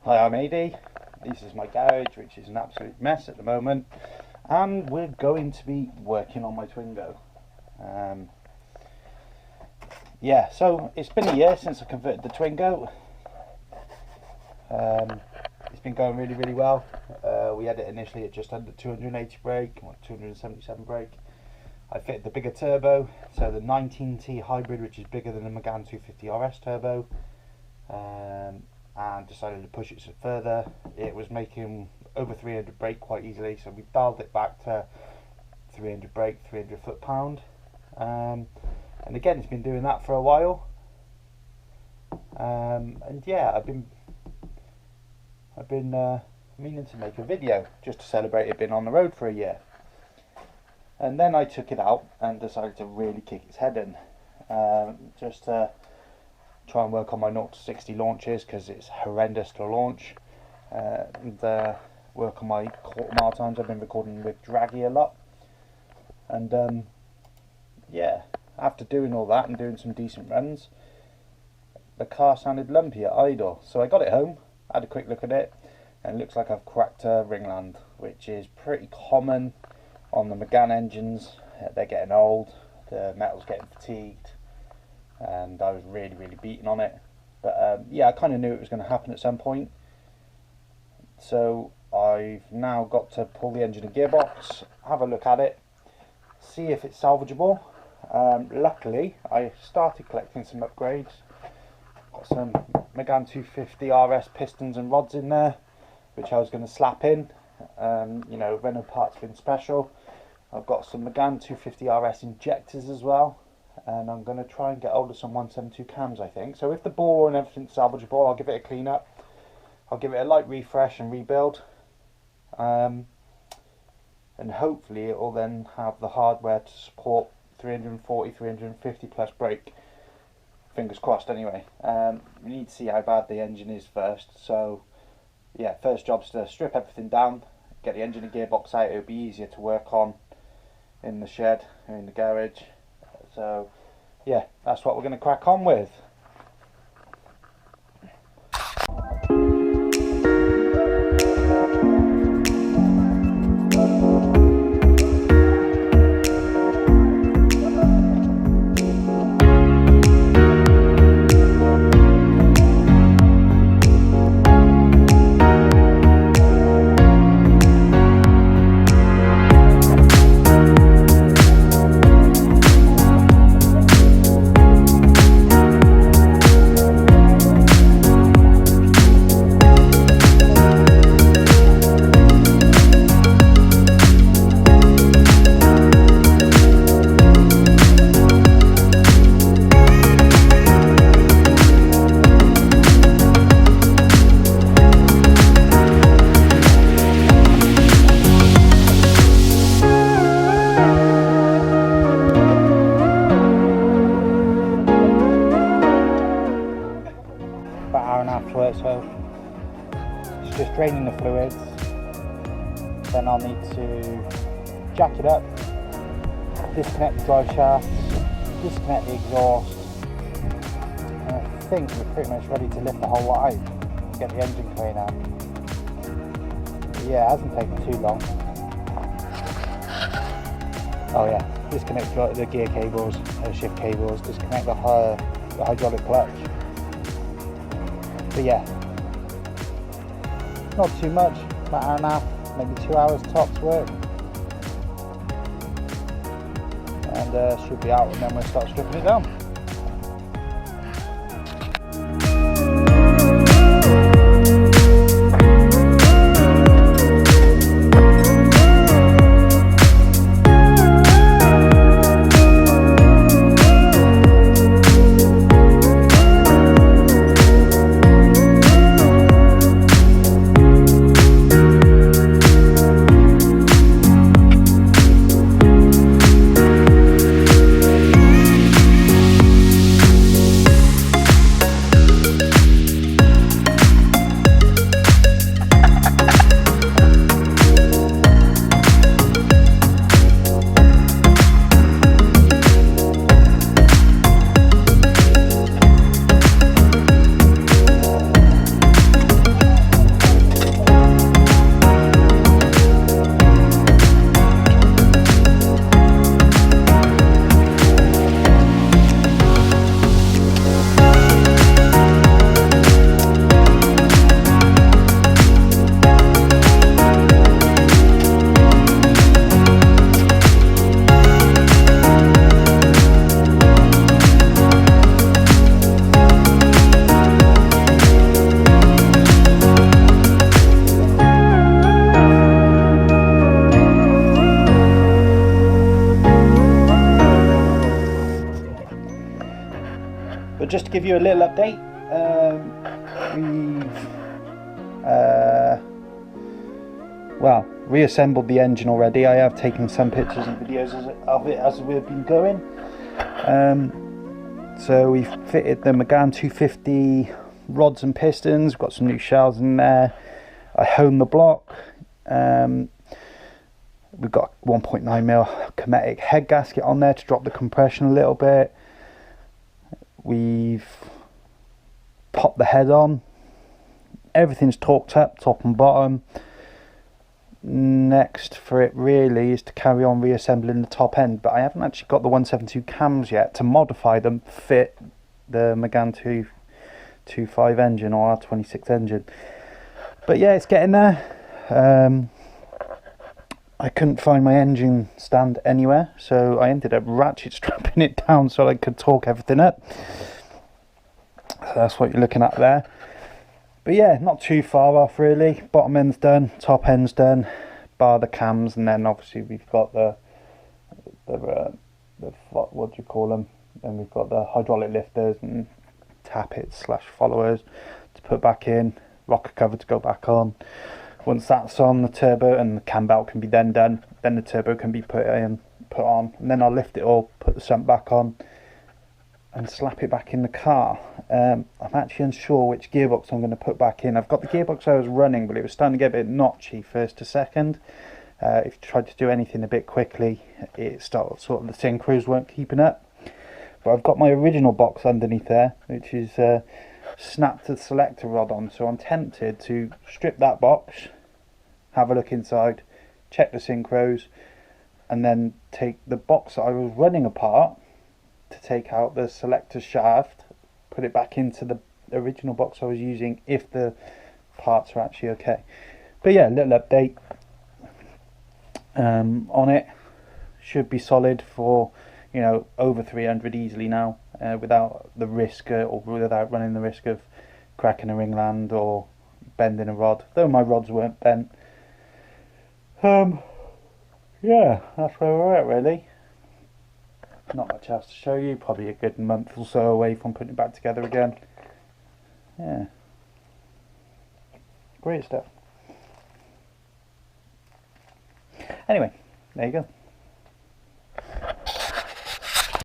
Hi, I'm AD. This is my garage, which is an absolute mess at the moment, and we're going to be working on my Twingo. Yeah, so it's been a year since I converted the Twingo. It's been going really well. We had it initially at just under 280 brake, 277 brake. I fitted the bigger turbo, so the 19T hybrid, which is bigger than the Megane 250 RS turbo, and decided to push it further. It was making over 300 brake quite easily, so we dialed it back to 300 brake, 300 foot-pound. And again, it's been doing that for a while. And yeah, I've been meaning to make a video just to celebrate it being on the road for a year. And then I took it out and decided to really kick its head in, just to try and work on my 0 to 60 launches, because it's horrendous to launch, and work on my quarter mile times. I've been recording with Draggy a lot, and yeah, after doing all that and doing some decent runs, the car sounded lumpy at idle. So I got it home, had a quick look at it, and it looks like I've cracked a ringland, which is pretty common on the Megane engines. They're getting old, the metal's getting fatigued, and I was really beaten on it. But yeah, I kind of knew it was going to happen at some point. So I've now got to pull the engine and gearbox, have a look at it, see if it's salvageable. Luckily, I started collecting some upgrades. Got some Megane 250 RS pistons and rods in there, which I was going to slap in. You know, Renault parts been special. I've got some Megane 250 RS injectors as well, and I'm going to try and get hold of some 172 cams, I think. So if the bore and everything's salvageable, I'll give it a clean up. I'll give it a light refresh and rebuild, and hopefully it will then have the hardware to support 340, 350 plus brake. Fingers crossed anyway. We need to see how bad the engine is first. So yeah, first job's to strip everything down, get the engine and gearbox out. It'll be easier to work on in the shed or in the garage. So yeah, that's what we're going to crack on with. So it's just draining the fluids, then I'll need to jack it up, disconnect the drive shafts, disconnect the exhaust, and I think we're pretty much ready to lift the whole lot out, get the engine clean out. But yeah, it hasn't taken too long. Oh yeah, disconnect the gear cables, shift cables, disconnect the hydraulic clutch. But yeah, not too much, about an hour and a half, maybe 2 hours tops work, and should be out, and then we'll start stripping it down. just to give you a little update, we've reassembled the engine already. I have taken some pictures and videos of it as we've been going. So we've fitted the Megane 250 rods and pistons, we've got some new shells in there. I honed the block. We've got 1.9mm Cometic head gasket on there to drop the compression a little bit. We've popped the head on. Everything's torqued up, top and bottom. Next for it really is to carry on reassembling the top end, but I haven't actually got the 172 cams yet to modify them fit the Megane 225 engine or R26 engine. But yeah, it's getting there. I couldn't find my engine stand anywhere, so I ended up ratchet strapping it down so I could torque everything up. So that's what you're looking at there. But yeah, not too far off really. Bottom end's done, top end's done, bar the cams, and then obviously we've got the what do you call them? And we've got the hydraulic lifters and tappets / followers to put back in, rocker cover to go back on. Once that's on, the turbo and the cam belt can be then done. Then the turbo can be put on, and then I'll lift it all, put the sump back on, and slap it back in the car. I'm actually unsure which gearbox I'm going to put back in. I've got the gearbox I was running, but it was starting to get a bit notchy first to second. If you tried to do anything a bit quickly, it started sort of the synchros weren't keeping up. But I've got my original box underneath there, which is snapped to the selector rod on. So I'm tempted to strip that box, have a look inside, check the synchros, and then take the box that I was running apart to take out the selector shaft, put it back into the original box I was using if the parts are actually okay. But yeah, little update on it. Should be solid for, you know, over 300 easily now, without the risk or without running the risk of cracking a ringland or bending a rod, though my rods weren't bent. Yeah, that's where we're at really. Not much else to show you, probably a good month or so away from putting it back together again. Yeah, great stuff. Anyway, there you go.